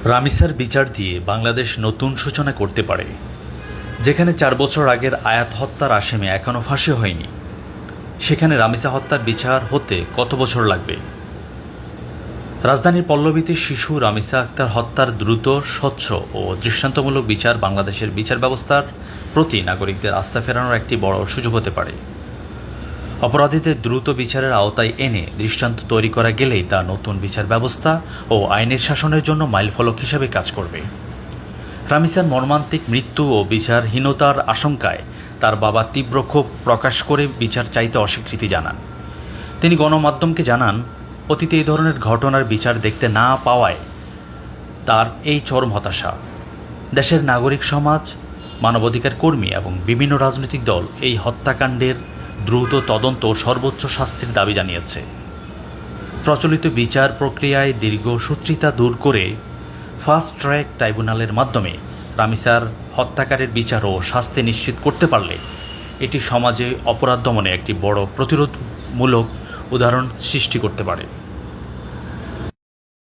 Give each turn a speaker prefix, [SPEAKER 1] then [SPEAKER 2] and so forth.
[SPEAKER 1] রামিসার বিচার দিয়ে বাংলাদেশ নতুন সূচনা করতে পারে। যেখানে 4 বছর আগের আয়াত হত্যার আসামি এখনও ফাঁসি হয়নি, সেখানে রামিসা হত্যার বিচার হতে কত বছর লাগবে? রাজধানীর পল্লবীতে শিশু রামিসা আক্তার হত্যার দ্রুত, স্বচ্ছ ও দৃষ্টান্তমূলক বিচার বাংলাদেশের বিচার ব্যবস্থার প্রতি নাগরিকদের আস্থা ফেরানোর একটি বড় সুযোগ হতে পারে। অপরাধীদের দ্রুত বিচারের আওতায় এনে দৃষ্টান্ত তৈরি করা গেলেই তা নতুন বিচার ব্যবস্থা ও আইনের শাসনের জন্য মাইলফলক হিসেবে কাজ করবে। রামিসার মর্মান্তিক মৃত্যু ও বিচারহীনতার আশঙ্কায় তার বাবা তীব্র ক্ষোভ প্রকাশ করে বিচার চাইতে অস্বীকৃতি জানান। তিনি গণমাধ্যমকে জানান, অতীতে এই ধরনের ঘটনার বিচার দেখতে না পাওয়ায় তার এই চরম হতাশা। দেশের নাগরিক সমাজ, মানবাধিকার কর্মী এবং বিভিন্ন রাজনৈতিক দল এই হত্যাকাণ্ডের দ্রুত তদন্ত ও সর্বোচ্চ শাস্তির দাবি জানিয়েছে। প্রচলিত বিচার প্রক্রিয়ায় দীর্ঘসূত্রিতা দূর করে ফাস্ট ট্র্যাক ট্রাইব্যুনালের মাধ্যমে রামিসার হত্যাকারীর বিচার ও শাস্তি নিশ্চিত করতে পারলে এটি সমাজে অপরাধ দমনে একটি বড় প্রতিরোধমূলক উদাহরণ সৃষ্টি করতে পারে।